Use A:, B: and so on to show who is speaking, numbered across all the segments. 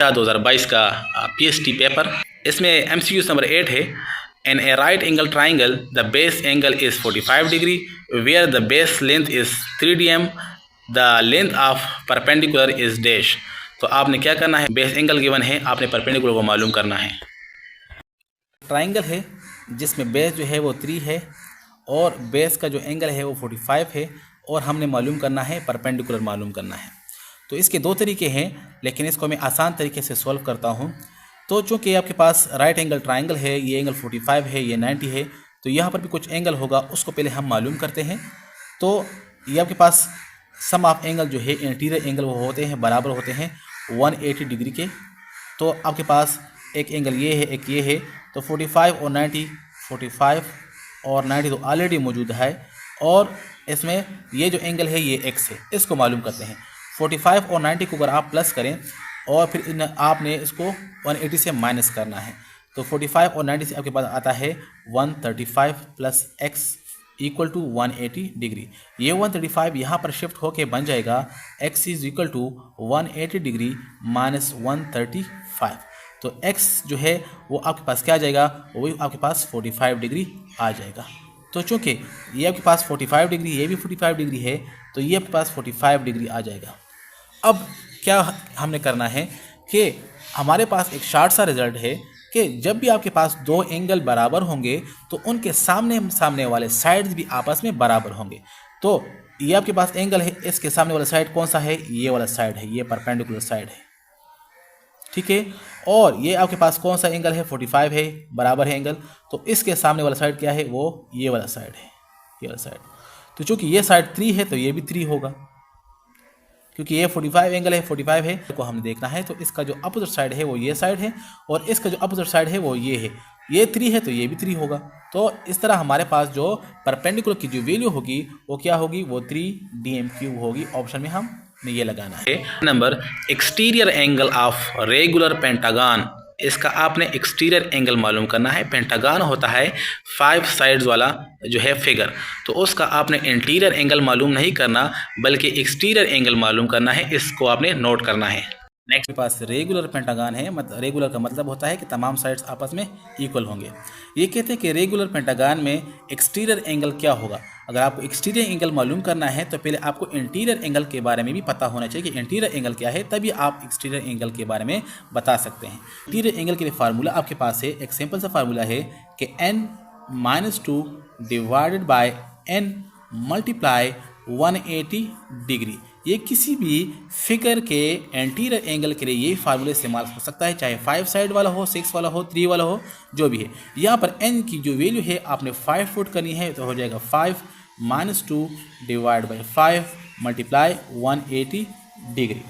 A: 2022 का PST paper. इसमें MCQ number 8 है। In a right angle triangle the base angle is 45 degree where the base length is 3 dm, the length of perpendicular is dash. तो आपने क्या करना है, base angle given है, आपने परपेंडिकुलर को मालूम करना है। ट्राइंगल है जिसमें बेस जो है वो 3 है और बेस का जो एंगल है वो 45 है और हमने मालूम करना है परपेंडिकुलर मालूम करना है। तो इसके दो तरीके हैं, लेकिन इसको मैं आसान तरीके से सॉल्व करता हूँ। तो चूँकि आपके पास राइट एंगल ट्राइंगल है, ये एंगल 45 है, ये 90 है, तो यहाँ पर भी कुछ एंगल होगा, उसको पहले हम मालूम करते हैं। तो ये आपके पास सम ऑफ एंगल जो है इंटीरियर एंगल वो होते हैं, बराबर होते हैं 180 डिग्री के। तो आपके पास एक एंगल ये है, एक ये है, तो 45 और 90, 45 और 90 तो ऑलरेडी मौजूद है और इसमें ये जो एंगल है ये x है, इसको मालूम करते हैं। 45 और 90 को अगर आप प्लस करें और फिर आपने इसको 180 से माइनस करना है, तो 45 और 90 से आपके पास आता है 135 plus x equal to 180 degree. ये 135 यहाँ पर शिफ्ट होके बन जाएगा x is equal to 180 degree minus 135। तो x जो है वो आपके पास क्या आ जाएगा, वही आपके पास 45 डिग्री आ जाएगा। तो चूँकि ये आपके पास 45 डिग्री, ये भी 45 डिग्री है, तो ये आपके पास 45 डिग्री आ जाएगा। अब क्या हमने करना है कि हमारे पास एक शार्ट सा रिजल्ट है कि जब भी आपके पास दो एंगल बराबर होंगे तो उनके सामने वाले साइड्स भी आपस में बराबर होंगे। तो ये आपके पास एंगल है, इसके सामने वाला साइड कौन सा है, ये वाला साइड है, ये परपेंडिकुलर साइड है, ठीक है। और ये आपके पास कौन सा एंगल है, 45 है, बराबर है एंगल, तो इसके सामने वाला साइड क्या है, वो ये वाला साइड है, ये वाला साइड। तो चूंकि ये साइड 3 है तो ये भी 3 होगा, क्योंकि ये 45 एंगल है, 45 है को हमने देखना है। तो इसका जो अपोजिट साइड है वो ये साइड है और इसका जो अपोजिट साइड है वो ये है, ये 3 है तो ये भी 3 होगा। तो इस तरह हमारे पास जो परपेंडिकुलर की जो वैल्यू होगी वो क्या होगी, वो 3 dm³ होगी। ऑप्शन में हमने ये लगाना है। Number exterior angle of regular pentagon, इसका आपने एक्सटीरियर एंगल मालूम करना है। पेंटागन होता है 5 साइड्स वाला जो है फिगर, तो उसका आपने इंटीरियर एंगल मालूम नहीं करना बल्कि एक्सटीरियर एंगल मालूम करना है, इसको आपने नोट करना है। नेक्स्ट पास रेगुलर पेंटागन है, रेगुलर का मतलब होता है कि तमाम साइड्स आपस में इक्वल होंगे। ये कहते हैं कि रेगुलर पेंटागन में एक्सटीरियर एंगल क्या होगा। अगर आपको एक्सटीरियर एंगल मालूम करना है तो पहले आपको इंटीरियर एंगल के बारे में भी पता होना चाहिए कि इंटीरियर एंगल क्या है, तभी आप एक्सटीरियर एंगल के बारे में बता सकते हैं। इंटीरियर एंगल के लिए फार्मूला आपके पास है, एक सिंपल सा फार्मूला है कि n-2 divided by n multiply 180 degree. ये किसी भी फिगर के एंटीरियर एंगल के लिए ये फार्मूला इस्तेमाल हो सकता है, चाहे 5 साइड वाला हो, 6 वाला हो, 3 वाला हो, जो भी है। यहाँ पर n की जो वैल्यू है आपने 5 फुट करनी है, तो हो जाएगा 5 - 2 डिवाइड बाई 5 मल्टीप्लाई 180 डिग्री।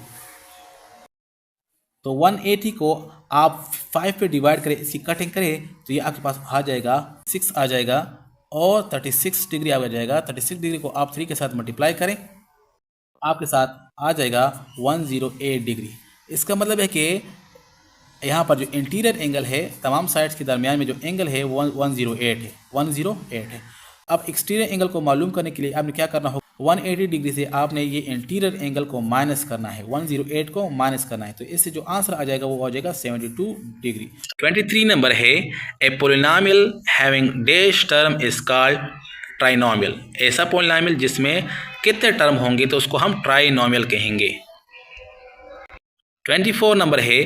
A: तो 180 को आप 5 पे डिवाइड करें, इसकी कटिंग करें तो ये आपके पास आ जाएगा 6 आ जाएगा और 36 डिग्री आ जाएगा। 36 डिग्री को आप 3 के साथ मल्टीप्लाई करें, आपके साथ आ जाएगा 108 डिग्री। इसका मतलब है कि यहाँ पर जो इंटीरियर एंगल है तमाम साइड्स के दरमियान में जो एंगल है वो 108 है, 108 है। अब एक्सटीरियर एंगल को मालूम करने के लिए आपने क्या करना होगा, 180 डिग्री से आपने ये इंटीरियर एंगल को माइनस करना है, 108 को माइनस करना है। तो इससे जो आंसर आ जाएगा वो आ जाएगा 72 डिग्री। 23 नंबर है, a polynomial having dash term is called trinomial. ऐसा पोलिनोमियल जिसमें कितने टर्म होंगे तो उसको हम ट्राइनोमियल कहेंगे। 24 नंबर है,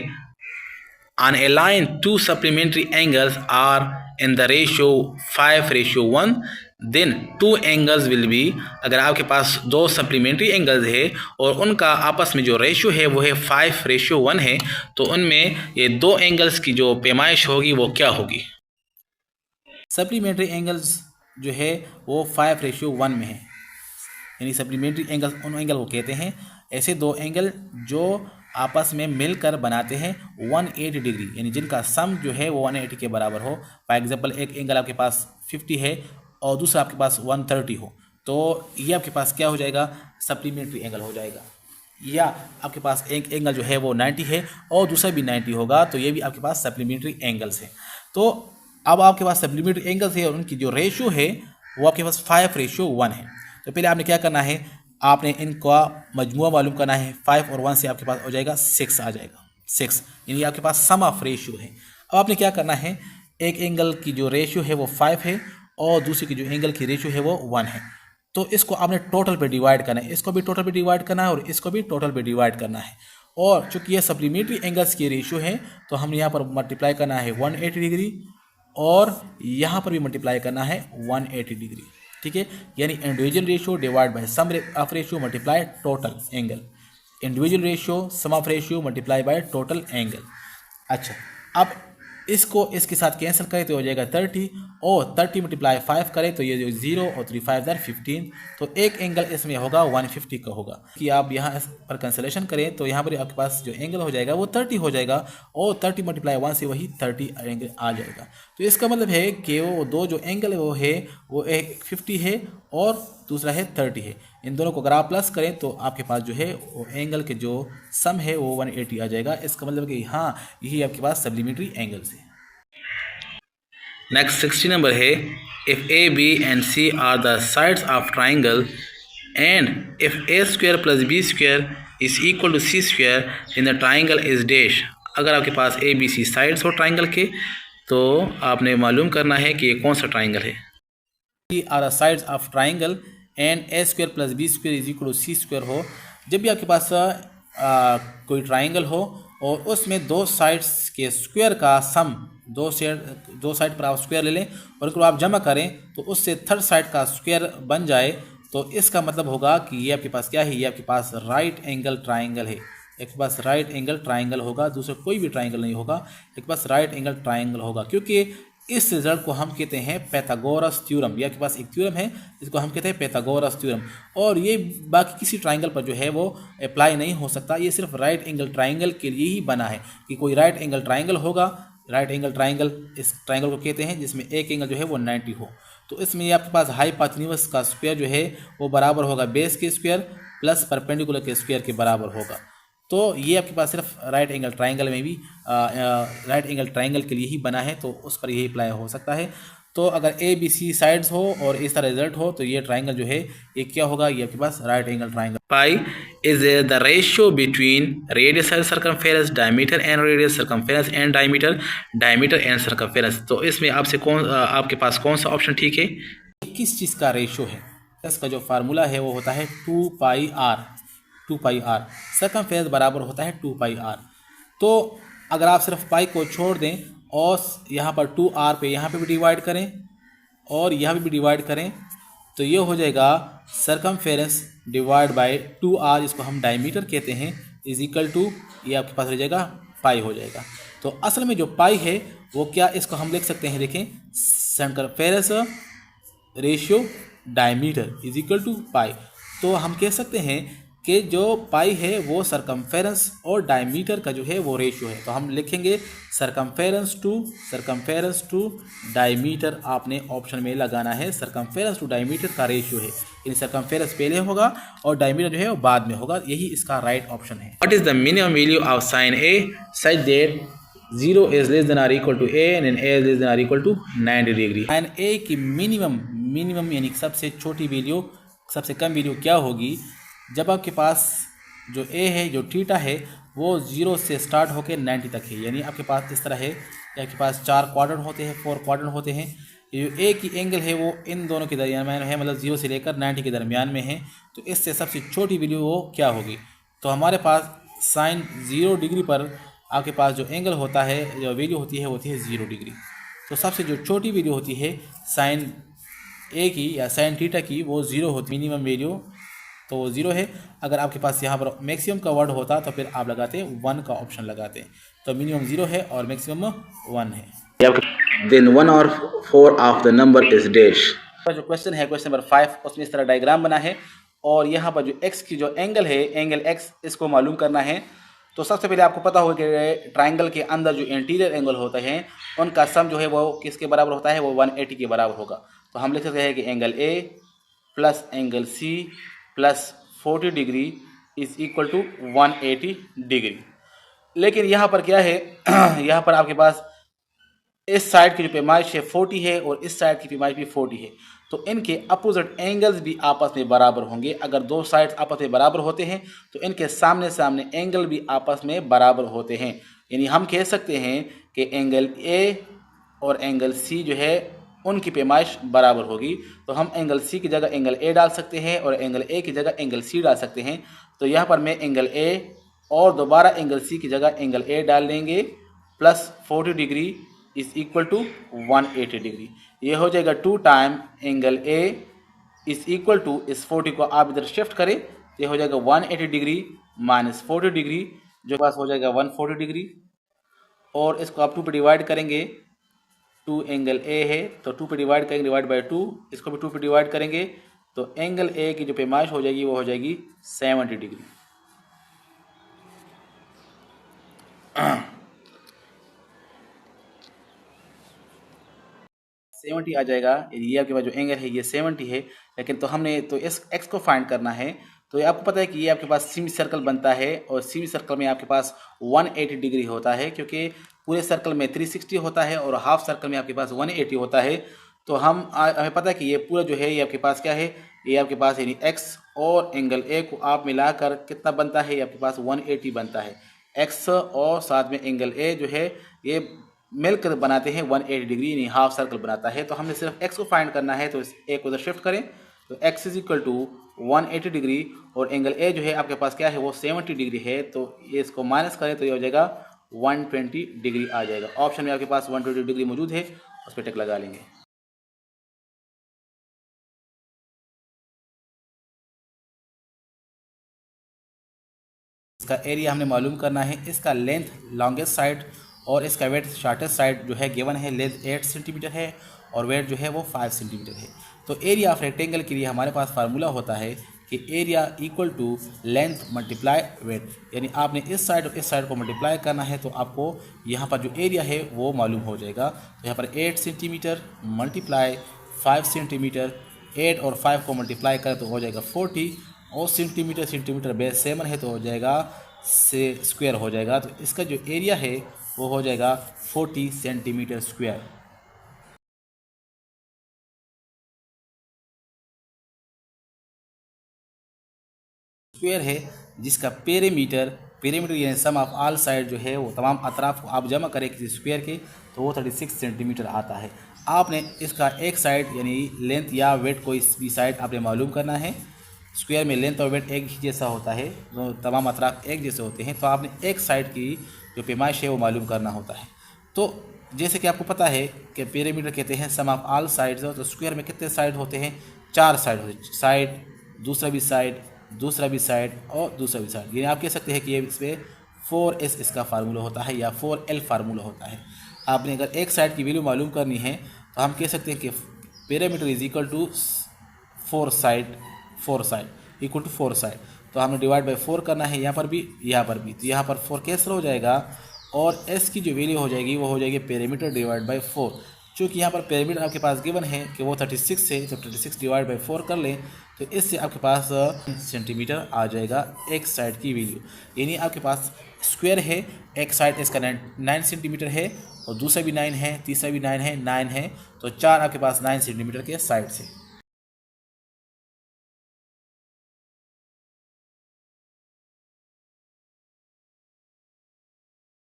A: on a line 2 supplementary angles are in the ratio 5:1 then 2 angles will be. अगर आपके पास 2 सप्लीमेंट्री एंगल्स है और उनका आपस में जो रेशियो है वो है 5:1 है, तो उनमें ये 2 एंगल्स की जो पैमाइश होगी वो क्या होगी। सप्लीमेंट्री एंगल्स जो है वो 5:1 में है, यानी सप्लीमेंट्री एंगल्स उन एंगल को कहते हैं, ऐसे 2 एंगल जो आपस में मिलकर बनाते हैं 180 डिग्री, यानी जिनका सम जो है वो 180 के बराबर हो। फॉर एग्जांपल एक एंगल आपके पास 50 है और दूसरा आपके पास 130 हो, तो ये आपके पास क्या हो जाएगा, सप्लीमेंट्री एंगल हो जाएगा। या आपके पास एक एंगल जो है वो 90 है और दूसरा भी 90 होगा, तो ये भी आपके पास सप्लीमेंट्री एंगल्स है। तो अब आपके पास सप्लीमेंट्री एंगल्स है और उनकी जो रेशियो है वो आपके पास 5:1 है। तो पहले आपने क्या करना है, आपने इनका मजमुआ मालूम करना है। 5 और 1 से आपके पास हो जाएगा 6 आ जाएगा। 6, यानी आपके पास सम ऑफ रेशियो है। अब आपने क्या करना है, एक एंगल की जो रेशियो है वो 5 है और दूसरी की जो एंगल की रेशियो है वो 1 है। तो इसको आपने टोटल पे डिवाइड करना है, इसको भी टोटल पे डिवाइड करना है और इसको भी टोटल पे डिवाइड करना है। और चूंकि ये सप्लीमेंट्री एंगल्स की रेशियो है तो हमने यहाँ पर मल्टीप्लाई करना है 180 डिग्री और यहाँ पर भी मल्टीप्लाई करना है 180 डिग्री। ठीक है, यानी individual ratio divide by sum of ratio multiply total angle, individual ratio sum of ratio multiply by total angle. अच्छा, अब इसको इसके साथ कैंसिल करें तो हो जाएगा 30 और 30 मल्टीप्लाई 5 करें तो ये जो 0 और 3 5 15, तो एक एंगल इसमें होगा 150 का होगा। कि आप यहाँ पर कैंसिलेशन करें तो यहाँ पर आपके पास जो एंगल हो जाएगा वो 30 हो जाएगा और 30 मल्टीप्लाई 1 से वही 30 एंगल आ जाएगा। तो इसका मतलब है कि वो दो जो एंगल है वो एक 50 है और दूसरा है 30 है। इन दोनों को अगर आप प्लस करें तो आपके पास जो है वो एंगल के जो सम है वो 180 आ जाएगा। इसका मतलब कि हाँ, यही आपके पास सप्लीमेंट्री एंगल्स है। नेक्स्ट 60 नंबर है, if A B and C are the sides of triangle and if A square plus B square is equal to C square in the triangle is dash. अगर आपके पास A B C sides हो triangle के तो आपने मालूम करना है कि ये कौन सा ट्राइंगल है। Are the sides of triangle and A square plus B square is equal to C square हो। जब भी आपके पास कोई ट्राइंगल हो और उसमें दो साइड्स के स्क्वायर का सम, दो साइड पर आप स्क्वायर ले लें और उनको आप जमा करें तो उससे थर्ड साइड का स्क्वायर बन जाए, तो इसका मतलब होगा कि ये आपके पास क्या है, ये आपके पास राइट एंगल ट्राइंगल है। एक पास राइट एंगल ट्राइंगल होगा, दूसरा कोई भी ट्राइंगल नहीं होगा, एक पास राइट एंगल ट्राइंगल होगा। क्योंकि इस रिजल्ट को हम कहते हैं पैथागोरस थ्योरम। ये आपके पास एक थ्योरम है जिसको हम कहते हैं पैथागोरस थ्योरम, और ये बाकी किसी ट्राइंगल पर जो है वो अप्लाई नहीं हो सकता। ये सिर्फ राइट एंगल ट्राइंगल के लिए ही बना है कि कोई राइट एंगल ट्राइंगल होगा। राइट एंगल ट्राइंगल इस ट्राइंगल को कहते हैं जिसमें एक एंगल जो है वो 90 हो। तो इसमें ये आपके पास हाइपोटेन्यूज का स्क्वायर जो है वो बराबर होगा बेस के स्क्वायर प्लस परपेंडिकुलर के स्क्वायर के बराबर होगा। तो ये आपके पास सिर्फ राइट एंगल ट्राइंगल में भी राइट एंगल ट्राइंगल के लिए ही बना है, तो उस पर यही अप्लाई हो सकता है। तो अगर ए बी सी साइड्स हो और इस तरह रिजल्ट हो तो ये ट्राइंगल जो है ये क्या होगा, ये आपके पास right angle triangle. Pi is the ratio between radius and circumference, diameter and radius, circumference and diameter, diameter and circumference. तो इसमें आपसे आपके पास कौन सा ऑप्शन ठीक है? किस चीज़ का रेशियो है? इसका जो फार्मूला है वो होता है 2 पाई आर। 2 पाई आर सर्कमफेरेंस बराबर होता है 2 पाई आर। तो अगर आप सिर्फ पाई को छोड़ दें और यहाँ पर 2 आर पे यहाँ पे भी डिवाइड करें और यहाँ पे भी डिवाइड करें तो ये हो जाएगा सर्कमफेरेंस डिवाइड बाय 2 आर, इसको हम डायमीटर कहते हैं, इज इक्वल टू ये आपके पास रह जाएगा पाई हो जाएगा। तो असल में जो पाई है वो क्या, इसको हम लिख सकते हैं, देखें, circumference ratio diameter is equal to pi. तो हम कह सकते हैं कि जो पाई है वो सर्कमफेरेंस और डायमीटर का जो है वो रेशियो है। तो हम लिखेंगे सर्कमफेरेंस टू डायमीटर। आपने ऑप्शन में लगाना है सर्कमफेरेंस टू डायमीटर का रेशियो है, यानी सर्कमफेरेंस पहले होगा और डायमीटर जो है वो बाद में होगा। यही इसका राइट ऑप्शन है। What is the minimum value of sine A such that 0 is less than or equal to A and A is less than or equal to 90 degree. Sine A की मिनिमम यानी सबसे छोटी value, सबसे कम value क्या होगी? जब आपके पास जो ए है, जो थीटा है, वो 0 से स्टार्ट होकर 90 तक है, यानी आपके पास इस तरह है कि आपके पास 4 क्वाड्रेंट होते हैं, 4 क्वाड्रेंट होते हैं। ये जो ए की एंगल है वो इन दोनों के दरमियान में है, मतलब 0 से लेकर 90 के दरमियान में है। तो इससे सबसे छोटी वैल्यू वो क्या होगी? तो हमारे पास साइन 0 डिग्री पर आपके पास जो एंगल होता है, जो वैल्यू होती है 0 डिग्री। तो सबसे जो छोटी वैल्यू होती है साइन ए की या साइन थीटा की वो 0 होती, मिनिमम वैल्यू तो वो 0 है। अगर आपके पास यहाँ पर मैक्सिमम का वर्ड होता तो फिर आप लगाते 1 का ऑप्शन लगाते। तो मिनिमम 0 है और मैक्सिमम 1 है। Then 1 or 4 of the number is dash। जो क्वेश्चन है क्वेश्चन नंबर 5, उसमें इस तरह डायग्राम बना है और यहाँ पर जो x की जो एंगल है, एंगल x, इसको मालूम करना है। तो सबसे पहले आपको पता होगा कि ट्राइंगल के अंदर जो इंटीरियर एंगल होते हैं उनका सम जो है वो किसके बराबर होता है? वो 180 के बराबर होगा। तो हम लिख सकते हैं कि angle A plus angle C plus 40 degree is equal to 180 degree. लेकिन यहाँ पर क्या है, यहाँ पर आपके पास इस साइड की जो पैमाइश है 40 है और इस साइड की पैमाइश भी 40 है। तो इनके अपोजिट एंगल्स भी आपस में बराबर होंगे। अगर दो साइड्स आपस में बराबर होते हैं तो इनके सामने सामने एंगल भी आपस में बराबर होते हैं। यानी हम कह सकते हैं कि एंगल ए और एंगल सी जो है उनकी पैमाइश बराबर होगी। तो हम एंगल सी की जगह एंगल ए डाल सकते हैं और एंगल ए की जगह एंगल सी डाल सकते हैं। तो यहाँ पर मैं एंगल ए और दोबारा एंगल सी की जगह एंगल ए डाल लेंगे, plus 40 degree is equal to 180 degree. ये हो जाएगा 2 time angle A is equal to, इस 40 को आप इधर शिफ्ट करें तो ये हो जाएगा 180 डिग्री माइनस 40 डिग्री, जो पास हो जाएगा 140 डिग्री। और इसको आप 2 पे डिवाइड करेंगे, 2 एंगल ए है तो 2 पे डिवाइड करेंगे, डिवाइड बाई 2, इसको भी 2 पे डिवाइड करेंगे तो एंगल ए की जो पैमाइश हो जाएगी वो हो जाएगी 70 डिग्री। 70 आ जाएगा। ये आपके पास जो एंगल है ये 70 है, लेकिन तो हमने तो इस एक्स को फाइंड करना है। तो ये आपको पता है कि ये आपके पास सेमी सर्कल बनता है और सेमी सर्कल में आपके पास 180 डिग्री होता है, क्योंकि पूरे सर्कल में 360 होता है और हाफ सर्कल में आपके पास 180 होता है। तो हमें पता है कि ये पूरा जो है ये आपके पास क्या है, ये आपके पास यानी एक्स और एंगल ए को आप मिलाकर कितना बनता है, ये आपके पास 180 बनता है। एक्स और साथ में एंगल ए जो है ये मिलकर बनाते हैं 180 डिग्री, यानी हाफ सर्कल बनाता है। तो हमने सिर्फ एक्स को फाइंड करना है, तो इस ए को उधर शिफ्ट करें तो X is equal to 180 degree और एंगल ए जो है आपके पास क्या है वो 70 डिग्री है। तो ये इसको माइनस करें तो ये हो जाएगा 120 डिग्री आ जाएगा। ऑप्शन में आपके पास 120 डिग्री मौजूद है, उस पर टिक लगा लेंगे। इसका एरिया हमने मालूम करना है, इसका लेंथ लॉन्गेस्ट साइड और इसका वेट शॉर्टेस्ट साइड जो है गिवन है। लेंथ 8 सेंटीमीटर है और वेट जो है वो 5 सेंटीमीटर है। तो एरिया ऑफ रेक्टेंगल के लिए हमारे पास फार्मूला होता है कि area equal to length multiply width, यानी आपने इस साइड और इस साइड को मल्टीप्लाई करना है तो आपको यहाँ पर जो एरिया है वो मालूम हो जाएगा। तो यहाँ पर 8 सेंटीमीटर मल्टीप्लाई 5 सेंटीमीटर, 8 और 5 को मल्टीप्लाई करें तो हो जाएगा 40 और सेंटीमीटर सेंटीमीटर बेस 7 है तो हो जाएगा से स्क्वायर हो जाएगा। तो इसका जो एरिया है वो हो जाएगा 40 सेंटीमीटर स्क्वायर। स्क्वायर है जिसका पेरीमीटर यानी सम ऑफ ऑल साइड जो है वो तमाम अतराफ को आप जमा करें किसी स्क्वायर के तो वो 36 सेंटीमीटर आता है। आपने इसका एक साइड यानी लेंथ या वेट कोई भी साइड आपने मालूम करना है। स्क्वायर में लेंथ और वेट एक ही जैसा होता है, तो तमाम अतराफ एक जैसे होते हैं, तो आपने एक साइड की जो पैमाइश है वो मालूम करना होता है। तो जैसे कि आपको पता है कि पिरामिड कहते हैं सम ऑफ ऑल साइड्स, तो स्क्वायर में कितने साइड होते हैं, 4 साइड होते हैं। साइड, दूसरा भी साइड, दूसरा भी साइड और दूसरा भी साइड, यानी आप कह सकते हैं कि ये इसमें 4S इसका फार्मूला होता है या 4L फार्मूला होता है। आपने अगर एक साइड की वैल्यू मालूम करनी है तो हम कह सकते हैं कि pyramid is equal to 4 side equal to 4 side. तो हमने डिवाइड बाई 4 करना है यहाँ पर भी, यहाँ पर भी। तो यहाँ पर 4 कैंसिल हो जाएगा और एस की जो वैल्यू हो जाएगी वो हो जाएगी पेरीमीटर डिवाइड बाई 4। चूँकि यहाँ पर पेरीमीटर आपके पास गिवन है कि वो 36 है, तो 36 डिवाइड बाई 4 कर लें तो इससे आपके पास सेंटीमीटर आ जाएगा एक साइड की वैल्यू। यानी आपके पास स्क्वायर है, एक साइड इसका 9 सेंटीमीटर है और दूसरा भी 9 है, तीसरा भी 9 है, 9 है, तो 4 आपके पास 9 सेंटीमीटर के साइड से।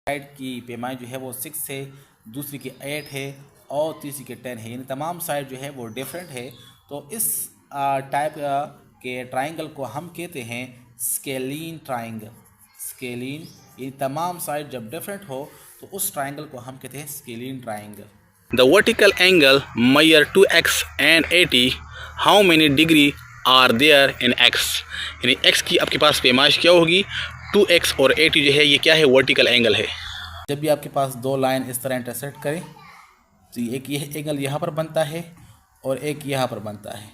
A: साइड की पैमाइश जो है वो 6 है, दूसरी की 8 है और तीसरी के 10 है, यानी तमाम साइड जो है वो डिफरेंट है। तो इस टाइप के ट्राइंगल को हम कहते हैं स्केलीन ट्राइंगल। स्केलीन, ये तमाम साइड जब डिफरेंट हो तो उस ट्राइंगल को हम कहते हैं scalene triangle. The vertical angle measure 2x and 80, how many degree are there in x, यानी x की आपके पास पैमाइश क्या होगी, 2x और 80 जो है ये क्या है, वर्टिकल एंगल है। जब भी आपके पास दो लाइन इस तरह इंटरसेक्ट करें तो एक ये एंगल यहाँ पर बनता है और एक यहाँ पर बनता है,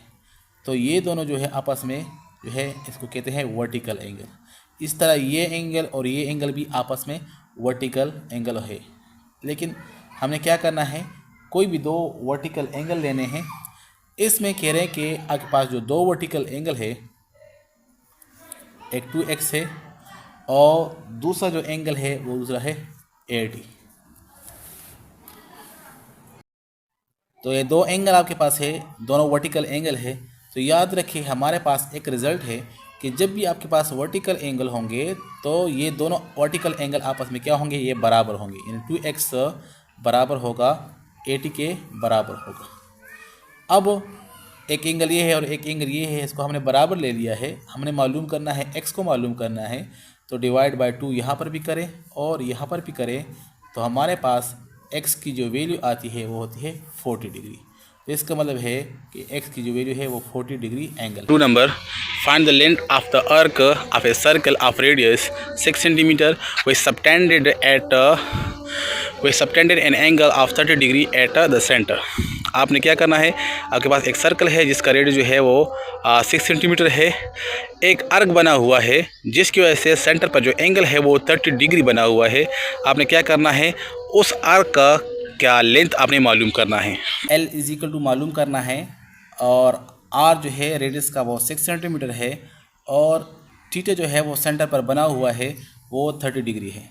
A: तो ये दोनों जो है आपस में जो है इसको कहते हैं वर्टिकल एंगल। इस तरह ये एंगल और ये एंगल भी आपस में वर्टिकल एंगल है। लेकिन हमने क्या करना है, कोई भी दो वर्टिकल एंगल लेने हैं। इसमें कह रहे हैं कि आपके पास जो दो वर्टिकल एंगल है, एक 2x है और दूसरा जो एंगल है वो दूसरा है 80। तो ये दो एंगल आपके पास है, दोनों वर्टिकल एंगल है। तो याद रखिए हमारे पास एक रिज़ल्ट है कि जब भी आपके पास वर्टिकल एंगल होंगे तो ये दोनों वर्टिकल एंगल आपस में क्या होंगे, ये बराबर होंगे, यानी 2x बराबर होगा 80 के बराबर होगा। अब एक एंगल ये है और एक एंगल ये है, इसको हमने बराबर ले लिया है। हमने मालूम करना है, x को मालूम करना है, तो डिवाइड बाय 2 यहाँ पर भी करें और यहाँ पर भी करें, तो हमारे पास x की जो वैल्यू आती है वो होती है 40 डिग्री। तो इसका मतलब है कि x की जो वैल्यू है वो 40 degree angle. 2 number, find the length of the arc of a circle of radius 6 centimetre which subtended an angle of 30 degree at the centre. आपने क्या करना है, आपके पास एक सर्कल है जिसका रेडियस जो है वो 6 सेंटीमीटर है, एक आर्क बना हुआ है जिसकी वजह से सेंटर पर जो एंगल है वो 30 डिग्री बना हुआ है। आपने क्या करना है, उस आर्क का क्या लेंथ आपने मालूम करना है। L इज इक्वल टू मालूम करना है और R जो है रेडियस का वो 6 सेंटीमीटर है और थीटा जो है वो सेंटर पर बना हुआ है वो 30 डिग्री है।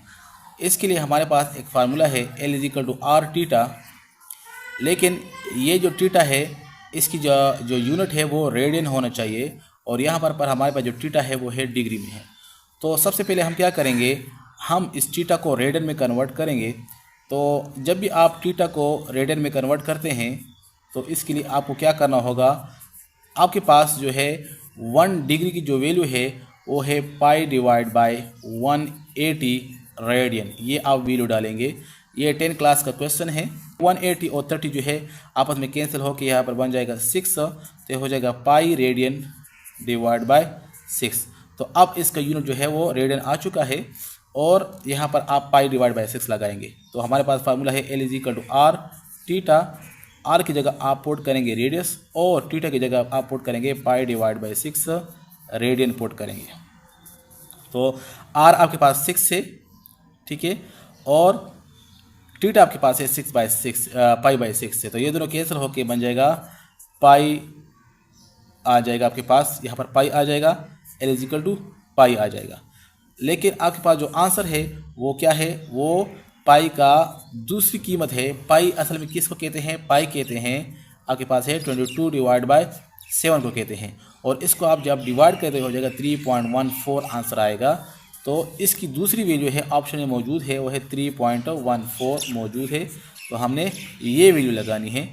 A: इसके लिए हमारे पास एक फार्मूला है L is equal to R theta, लेकिन ये जो थीटा है इसकी जो यूनिट है वो रेडियन होना चाहिए और यहाँ पर हमारे पास जो थीटा है वो है डिग्री में है। तो सबसे पहले हम क्या करेंगे, हम इस थीटा को रेडियन में कन्वर्ट करेंगे। तो जब भी आप थीटा को रेडियन में कन्वर्ट करते हैं तो इसके लिए आपको क्या करना होगा, आपके पास जो है 1 डिग्री की जो वैल्यू है वो है पाई डिवाइड बाय 180 रेडियन, ये आप वैल्यू डालेंगे। ये 10 क्लास का क्वेश्चन है। 180 और 30 जो है आपस में कैंसिल होकर यहाँ पर बन जाएगा 6, तो हो जाएगा पाई रेडियन डिवाइड बाय 6। तो अब इसका यूनिट जो है वो रेडियन आ चुका है और यहाँ पर आप पाई डिवाइड बाय 6 लगाएंगे। तो हमारे पास फार्मूला है L is equal to R theta. R की जगह आप पुट करेंगे रेडियस और थीटा की जगह आप पुट करेंगे pi divide by 6 radian put करेंगे। तो R आपके पास 6 है, ठीक है, और थीटा आपके पास है 6/6 पाई बाई 6 है। तो ये दोनों कैंसिल होके बन जाएगा पाई आ जाएगा, आपके पास यहाँ पर पाई आ जाएगा, L इज इक्वल टू पाई आ जाएगा। लेकिन आपके पास जो आंसर है वो क्या है, वो पाई का दूसरी कीमत है। पाई असल में किसको कहते हैं, पाई कहते हैं आपके पास है 22 डिवाइड बाय 7 को कहते हैं और इसको आप जब डिवाइड करते हो जाएगा 3.14 आंसर आएगा। तो इसकी दूसरी वैल्यू है ऑप्शन में मौजूद है वो है 3.14 मौजूद है। तो हमने ये वैल्यू लगानी है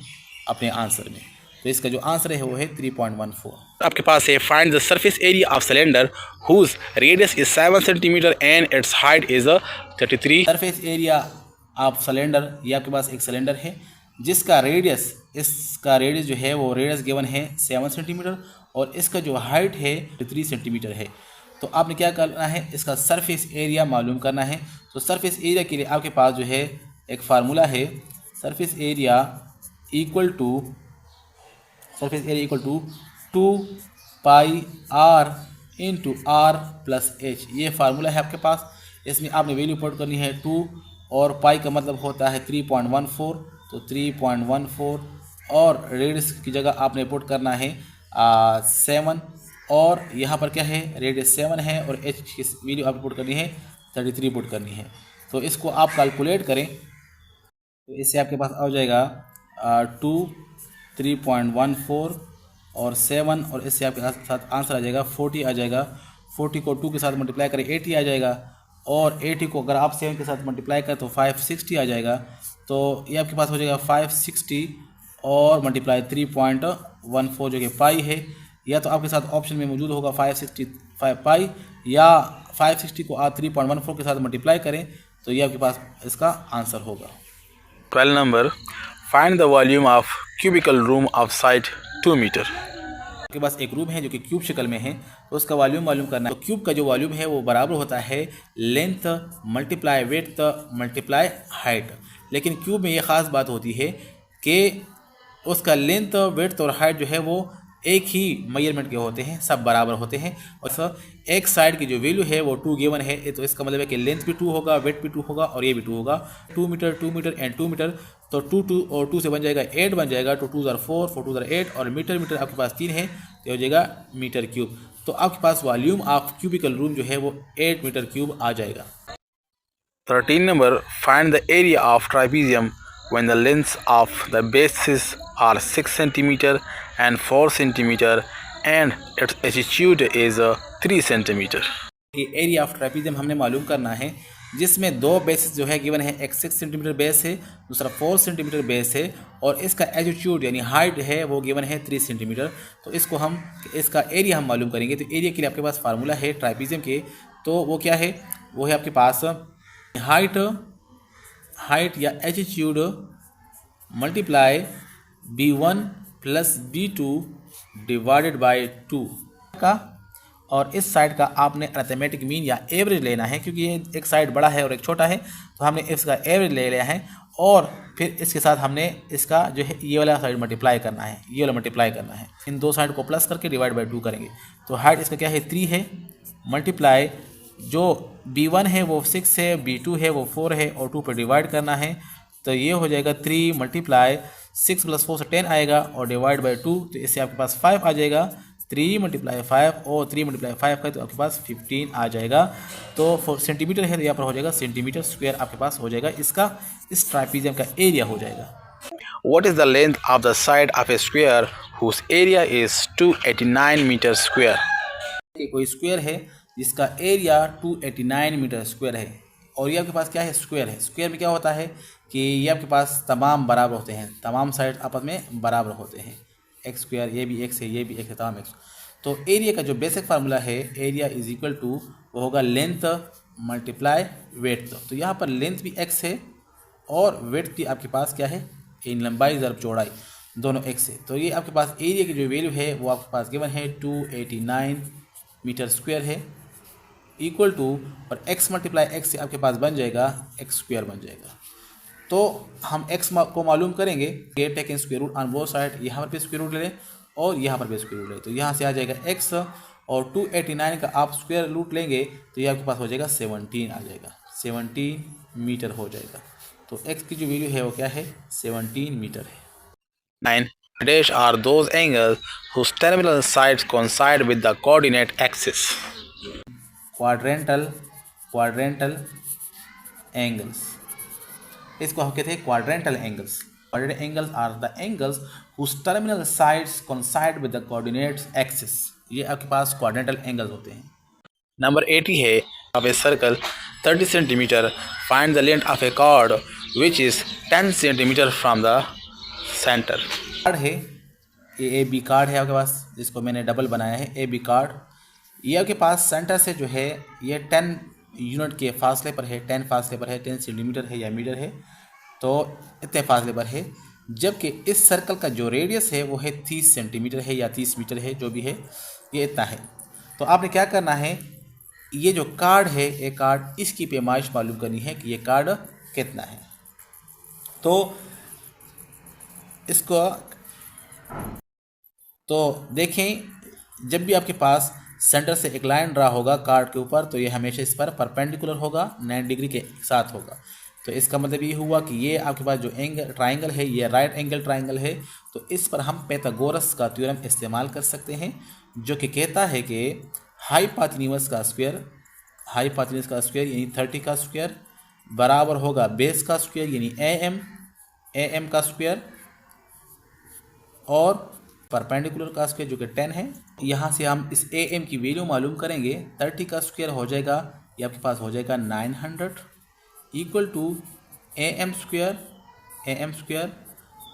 A: अपने आंसर में। तो इसका जो आंसर है वो है 3.14। आपके पास है find the surface area of cylinder whose radius is 7 centimetre and its height is 33। Surface area of cylinder, ये आपके पास एक सिलेंडर है जिसका रेडियस, इसका रेडियस जो है वो रेडियस गिवन है 7 सेंटीमीटर और इसका जो हाइट है 3 सेंटीमीटर है। तो आपने क्या करना है, इसका सरफेस एरिया मालूम करना है। तो सरफेस एरिया के लिए आपके पास जो है एक फार्मूला है, surface area equal to 2 pi R into R plus H, ये फार्मूला है आपके पास। इसमें आपने वैल्यू पुट करनी है 2 और पाई का मतलब होता है 3.14, तो 3.14 और रेडियस की जगह आपने पुट करना है 7 और यहाँ पर क्या है, रेडियस 7 है और H की वैल्यू आपको पुट करनी है 33 पुट करनी है। तो इसको आप कैलकुलेट करें तो इससे आपके पास आ जाएगा 2, 3.14 और 7 और इससे आपके साथ आंसर आ जाएगा 40 आ जाएगा। 40 को 2 के साथ मल्टीप्लाई करें 80 आ जाएगा और 80 को अगर आप 7 के साथ मल्टीप्लाई करें तो 560 आ जाएगा। तो ये आपके पास हो जाएगा 560 और मल्टीप्लाई 3.14 जो कि पाई है, या तो आपके साथ ऑप्शन में मौजूद होगा 565 पाई या 560 को आप 3.14 के साथ मल्टीप्लाई करें तो ये आपके पास इसका आंसर होगा। 12 number, find the volume of cubical room of side 2 metre. आपके पास एक रूम है जो कि क्यूब शक्ल में है तो उसका वॉल्यूम मालूम करना है। तो क्यूब का जो वॉल्यूम है वो बराबर होता है length multiply width multiply height. लेकिन क्यूब में ये ख़ास बात होती है कि उसका लेंथ विड्थ और हाइट जो है वो एक ही मेजरमेंट के होते हैं, सब बराबर होते हैं। और सर एक साइड की जो वैल्यू है वो 2 गिवन है, तो इसका मतलब है कि लेंथ भी 2 होगा, विड्थ भी 2 होगा और ये भी 2 होगा। 2 मीटर एंड 2 मीटर, तो 2 और 2 से बन जाएगा 8 बन जाएगा। 2 2 4, 4 2 8 और मीटर आपके पास 3 है तो हो जाएगा मीटर क्यूब। तो आपके पास वॉल्यूम ऑफ क्यूबिकल रूम जो है वो 8 मीटर क्यूब आ जाएगा। 13 number, find the area of trapezium when the length of the bases are 6 centimeter and 4 centimeter and its altitude is 3 centimeter. Area of trapezium हमने मालूम करना है, जिसमें दो बेसिस जो है गिवन है, एक 6 सेंटीमीटर बेस है, दूसरा 4 सेंटीमीटर बेस है, और इसका एल्टीट्यूड यानी हाइट है वो गिवन है 3 सेंटीमीटर। तो इसका एरिया हम मालूम करेंगे। तो एरिया के लिए आपके पास फार्मूला है ट्राइपीजियम के, तो वो क्या है, वो है आपके पास हाइट या altitude multiply b1 plus b2 divided by 2 का, और इस साइड का आपने अरिथमेटिक मीन या एवरेज लेना है, क्योंकि ये एक साइड बड़ा है और एक छोटा है, तो हमने इसका एवरेज ले लिया है, और फिर इसके साथ हमने इसका जो है ये वाला साइड मल्टीप्लाई करना है, ये वाला मल्टीप्लाई करना है। इन दो साइड को प्लस करके डिवाइड बाई 2 करेंगे। तो हाइट इसका क्या है, 3 है, मल्टीप्लाई जो b1 है वो 6 है, b2 है वो 4 है, और 2 पर डिवाइड करना है। तो ये हो जाएगा 3 मल्टीप्लाई 6 प्लस 4 से 10 आएगा, और डिवाइड बाई 2, तो इससे आपके पास 5 आ जाएगा। 3 मल्टीप्लाई 5 और 3 मल्टीप्लाई 5 का तो आपके पास 15 आ जाएगा। तो सेंटीमीटर है तो यहाँ पर हो जाएगा सेंटीमीटर स्क्वायर आपके पास हो जाएगा, इसका इस ट्राइपीजियम का एरिया हो जाएगा। What is the length of the side of a square whose area is 289 metre square? कोई स्क्वायर है जिसका एरिया 289 मीटर स्क्वायर है, और ये आपके पास क्या है, स्क्वायर है। स्क्वायर में क्या होता है कि ये आपके पास तमाम बराबर होते हैं, तमाम साइड आपस में बराबर होते हैं। एक्स स्क्वायर, ये भी एक्स है, ये भी एक्स है, तमाम एक्स। तो एरिया का जो बेसिक फार्मूला है, एरिया इज इक्वल टू वो होगा लेंथ मल्टीप्लाई वेथ। तो यहाँ पर लेंथ भी एक्स है और वेथ भी आपके पास क्या है, इन लंबाई ज़रब चौड़ाई दोनों एक्स है। तो ये आपके पास एरिया की जो वैल्यू है वो आपके पास गिवन है 289 मीटर स्क्वायर है, इक्वल टू, और एक्स मल्टीप्लाई एक्स से आपके पास बन जाएगा एक्स स्क्वायर बन जाएगा। तो हम x को मालूम करेंगे, taking square root on both side, यहाँ पर भी स्क्वायर रूट ले लें और यहाँ पर भी स्क्वायर रूट लें, तो यहाँ से आ जाएगा x, और 289 का आप स्क्वायर रूट लेंगे तो ये आपके पास हो जाएगा 17 आ जाएगा, 17 मीटर हो जाएगा। तो x की जो वैल्यू है वो क्या है, 17 मीटर है। 9 dash are those angles whose terminal sides coincide with the coordinate axis. Quadrantal angles, इसको हम कहते हैं quadrantal angles. Quadrantal angles are the angles whose terminal sides coincide with the coordinates axis. ये आपके पास क्वाड्रेंटल एंगल्स होते हैं। Number 80 है, of a circle 30 centimetre, find the length of a chord which is 10 centimetre from the centre. Chord है, A B card है आपके पास, जिसको मैंने डबल बनाया है, ए बी कार्ड। ये आपके पास सेंटर से जो है ये 10 यूनिट के फासले पर है, 10 फासले पर है, 10 सेंटीमीटर है या मीटर है, तो इतने फासले पर है। जबकि इस सर्कल का जो रेडियस है वो है 30 सेंटीमीटर है या 30 मीटर है, जो भी है ये इतना है। तो आपने क्या करना है, ये जो कार्ड है, ये कार्ड, इसकी पैमाइश मालूम करनी है कि ये कार्ड कितना है। तो इसको तो देखें, जब भी आपके पास सेंटर से एक लाइन ड्रा होगा कार्ड के ऊपर, तो ये हमेशा इस पर परपेंडिकुलर होगा, 9 डिग्री के साथ होगा। तो इसका मतलब ये हुआ कि ये आपके पास जो ट्राइंगल है ये राइट एंगल ट्राइंगल है। तो इस पर हम पैथागोरस का थ्योरम इस्तेमाल कर सकते हैं, जो कि कहता है कि हाइपोटेन्यूज का स्क्वायर यानी 30 का स्क्वायर बराबर होगा बेस का स्क्वायर यानी am का स्क्वायर, और परपेंडिकुलर का स्क्वायर जो कि 10 है। यहाँ से हम इस am की वैल्यू मालूम करेंगे, 30 का स्क्वायर हो जाएगा, ये आपके पास हो जाएगा 900 equal to am square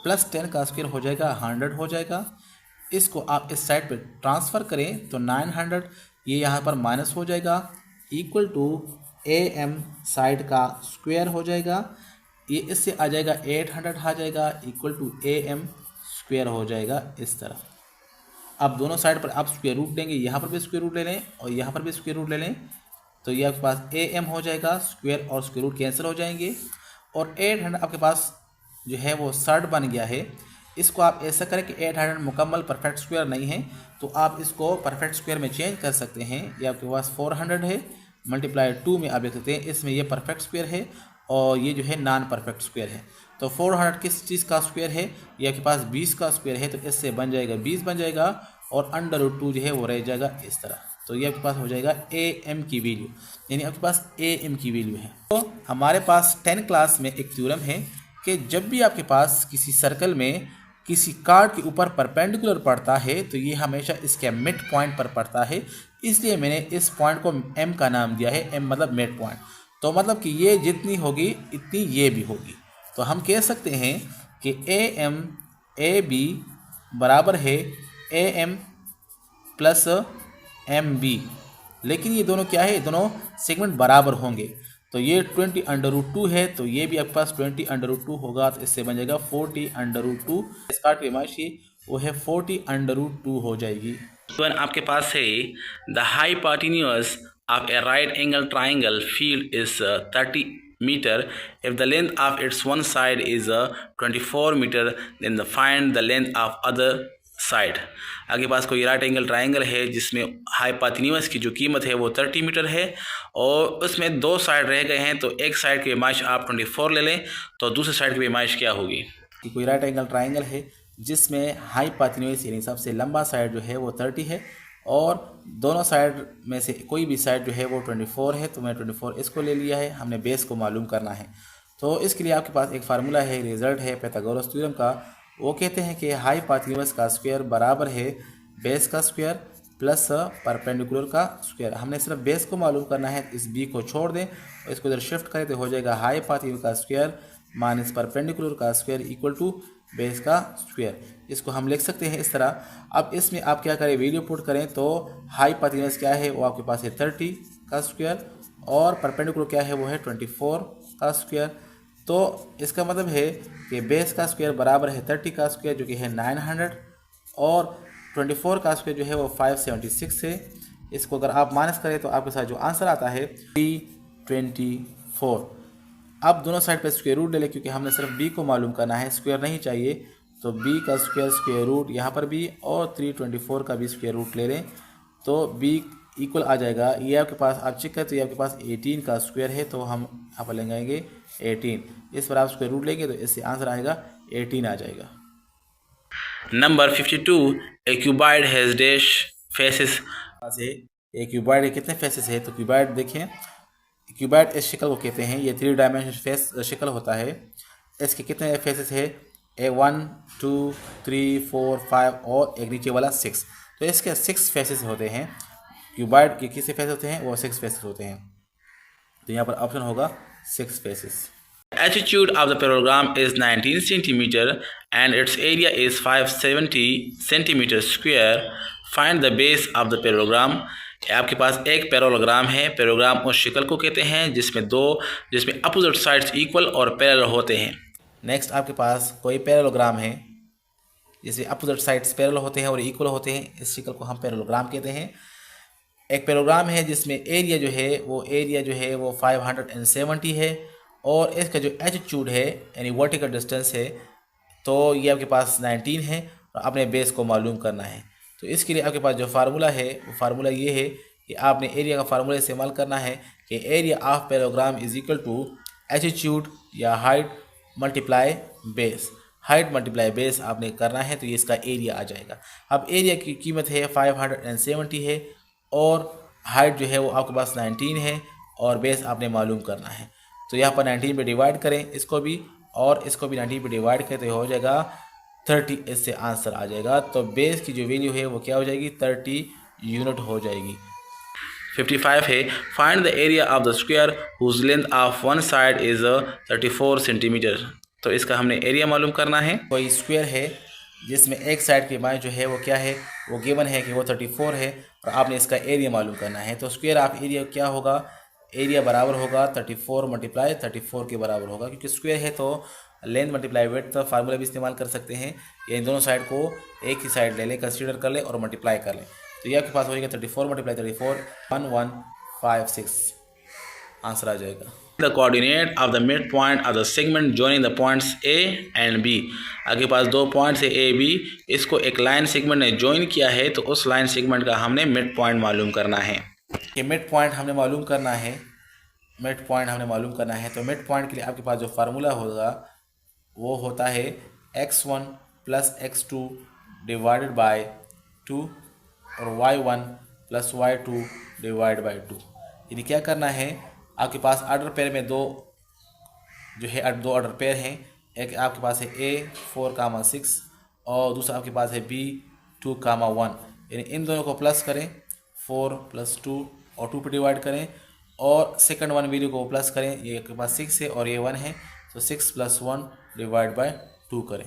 A: plus 10 का स्क्वायर हो जाएगा 100 हो जाएगा। इसको आप इस साइड पे ट्रांसफ़र करें तो 900 ये यहाँ पर माइनस हो जाएगा, इक्वल टू am साइड का स्क्वायर हो जाएगा, ये इससे आ जाएगा 800 आ जाएगा, इक्वल टू am स्क्वायर हो जाएगा इस तरह। अब दोनों साइड पर आप स्क्वायर रूट लेंगे, यहाँ पर भी स्क्वायर रूट ले लें और यहाँ पर भी स्क्वायर रूट ले लें, तो ये आपके पास am हो जाएगा, स्क्वायर और स्क्वायर रूट कैंसिल हो जाएंगे, और 800 आपके पास जो है वो 60 बन गया है। इसको आप ऐसा करें कि 800 मुकम्मल परफेक्ट स्क्वायर नहीं है, तो आप इसको परफेक्ट स्क्वायर में चेंज कर सकते हैं। ये आपके पास 400 है, मल्टीप्लाई 2 में आप देख सकते हैं, इसमें ये परफेक्ट स्क्वायर है और ये जो है नॉन परफेक्ट स्क्वायर है। तो 400 किस चीज़ का स्क्वायर है, ये आपके पास 20 का स्क्वायर है, तो इससे बन जाएगा 20 बन जाएगा, और √2 जो है वो रह जाएगा इस तरह। तो ये आपके पास हो जाएगा am की वैल्यू, यानी आपके पास am की वैल्यू है। तो हमारे पास 10 क्लास में एक थ्योरम है कि जब भी आपके पास किसी सर्कल में किसी कार्ड के ऊपर परपेंडिकुलर पड़ता है तो ये हमेशा इसके मिड पॉइंट पर पड़ता है, इसलिए मैंने इस पॉइंट को एम का नाम दिया है। एम मतलब मिड पॉइंट, तो मतलब कि ये जितनी होगी इतनी ये भी होगी। तो हम कह सकते हैं कि ए एम ए बी बराबर है A M plus M B, लेकिन ये दोनों क्या है, दोनों सेगमेंट बराबर होंगे। तो ये 20√2 है, तो ये भी आपके पास 20√2 होगा, तो इससे बन जाएगा 40√2। इस कार्ड की माइशी वो है 40√2 हो जाएगी। वन आपके पास है the hypotenuse of A right angle triangle field is 30 meter. If the length of its one side is 24 meter, then find the length of other side. आपके पास कोई राइट एंगल ट्राइंगल है जिसमें हाइपोटेन्यूज की जो कीमत है वो 30 मीटर है और उसमें दो साइड रह गए हैं, तो एक साइड की पैमाइश आप 24 ले लें, तो दूसरी साइड की पैमाइश क्या होगी। कि कोई राइट एंगल ट्राइंगल है जिसमें हाइपोटेन्यूज यानी सबसे लंबा साइड जो है वो 30 है और दोनों साइड में से कोई भी साइड जो है वो 24 है, तो मैं 24 इसको ले लिया है। हमने बेस को मालूम करना है, तो इसके लिए आपके पास एक फार्मूला है, रिजल्ट है पाइथागोरस थ्योरम का। वो कहते हैं कि हाइपोटेन्यूज का स्क्वायर बराबर है बेस का स्क्वायर प्लस परपेंडिकुलर का स्क्वायर। हमने सिर्फ बेस को मालूम करना है, इस बी को छोड़ दें और इसको इधर शिफ्ट करें तो हो जाएगा हाइपोटेन्यूज का स्क्वायर माइनस परपेंडिकुलर का स्क्वायर इक्वल टू बेस का स्क्वायर। इसको हम लिख सकते हैं इस तरह। अब इसमें आप क्या करें, वैल्यू पुट करें, तो हाइपोटेन्यूज क्या है वो आपके पास है 30 का स्क्वायर और परपेंडिकुलर क्या है वो है 24 का स्क्वायर। तो इसका मतलब है कि बेस का स्क्वायर बराबर है 30 का स्क्वायर जो कि है 900 और 24 का स्क्वायर जो है वो 576 है। इसको अगर आप माइनस करें तो आपके साथ जो आंसर आता है 324। अब दोनों साइड पे स्क्वायर रूट ले लें क्योंकि हमने सिर्फ बी को मालूम करना है, स्क्वायर नहीं चाहिए, तो बी का स्क्वायर रूट यहाँ पर भी और 324 का भी स्क्वायर रूट ले लें तो बी इक्वल आ जाएगा। ये आपके पास आप चेक करें तो ये आपके पास 18 का स्क्वायर है, तो हम यहाँ पर लेंगे 18। इस पर आप स्क्वायर रूट लेंगे तो इससे आंसर आएगा 18 आ जाएगा। Number 52 A cuboid has dash faces. एक क्यूबॉइड के कितने फेसेस है, तो क्यूबॉइड देखें, क्यूबॉइड इस शक्ल को कहते हैं, ये 3 डायमेंशन फेस शक्ल होता है। इसके कितने फेसेस है, 1 2 3 4 5 और एक नीचे वाला 6, तो इसके 6 फेसेस होते हैं। क्यूबॉइड के कितने फेस होते हैं, वो 6 फेसेस होते हैं, तो यहाँ पर ऑप्शन होगा 6 faces. Altitude of the parallelogram is 19 centimeter and its area is 570 centimeter square. Find the base of the parallelogram. आपके पास एक पैरेललोग्राम है, पैरेललोग्राम उस शक्ल को कहते हैं जिसमें अपोजिट साइड्स इक्वल और पैरेलल होते हैं। नेक्स्ट आपके पास कोई पैरेललोग्राम है जिसमें अपोजिट साइड्स पैरेलल होते हैं और इक्वल होते हैं, इस शक्ल को हम पैरेललोग्राम कहते हैं। एक पैरेललोग्राम है जिसमें एरिया जो है वो 570 है और इसका जो एल्टीट्यूड है यानी वर्टिकल डिस्टेंस है तो ये आपके पास 19 है और आपने बेस को मालूम करना है। तो इसके लिए आपके पास जो फार्मूला है वो फार्मूला ये है कि आपने एरिया का फार्मूला इस्तेमाल करना है कि area of parallelogram is equal to altitude या height multiply base. Height multiply base आपने करना है तो ये इसका एरिया आ जाएगा। अब एरिया की कीमत है 570 है और हाइट जो है वो आपके पास 19 है और बेस आपने मालूम करना है। तो यहाँ पर 19 पे डिवाइड करें इसको भी और इसको भी 19 पे डिवाइड करें तो हो जाएगा 30, इससे आंसर आ जाएगा। तो बेस की जो वैल्यू है वो क्या हो जाएगी, 30 यूनिट हो जाएगी। 55 है find the area of the square whose length of one side is 34 centimetre. तो इसका हमने एरिया मालूम करना है। कोई स्क्वायर है जिसमें एक साइड की बाएं जो है वो क्या है, वो गिवन है कि वो 34 है और आपने इसका एरिया मालूम करना है। तो स्क्वायर ऑफ एरिया क्या होगा, एरिया बराबर होगा 34 मल्टीप्लाई 34 के बराबर होगा, क्योंकि स्क्वायर है तो लेंथ मल्टीप्लाई विड्थ का फार्मूला भी इस्तेमाल कर सकते हैं। ये इन दोनों साइड को एक ही साइड ले लें, कंसीडर कर लें और मल्टीप्लाई कर लें, तो ये आपके पास हो जाएगा 34 मल्टीप्लाई 34 1156 आंसर आ जाएगा। The coordinate of the midpoint of the segment joining the points A and B। आपके पास दो पॉइंट्स है A B, इसको एक लाइन सेगमेंट ने ज्वाइन किया है तो उस लाइन सेगमेंट का हमने मिड पॉइंट मालूम करना है। कि मिड पॉइंट हमने मालूम करना है, तो मिड पॉइंट के लिए आपके पास जो फार्मूला होगा वो होता है x1 plus x2 divided by 2 और y1 plus y2 divide by 2। यदि क्या करना है, आपके पास ऑर्डर पेयर में दो ऑर्डर पेयर हैं, एक आपके पास है A 4, 6 और दूसरा आपके पास है बी 2,1, यानी इन दोनों को प्लस करें, 4 + 2 और 2 पे डिवाइड करें, और सेकंड वन वैल्यू को प्लस करें, ये आपके पास 6 है और ये 1 है, तो 6 + 1 डिवाइड बाय 2 करें,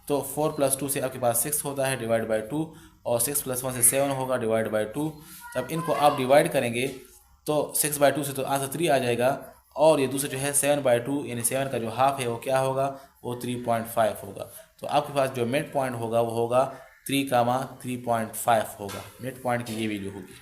A: तो 4 + 2 से आपके पास 6 होता है डिवाइड बाय 2, और 6 + 1 से 7 होगा डिवाइड बाय 2। जब इनको आप डिवाइड करेंगे तो 6/2 से तो आंसर 3 आ जाएगा, और ये दूसरा जो है 7/2 यानी 7 का जो हाफ है वो क्या होगा, वो 3.5 होगा। तो आपके पास जो मिड पॉइंट होगा वो होगा 3, 3.5 होगा, मिड पॉइंट की ये वैल्यू होगी।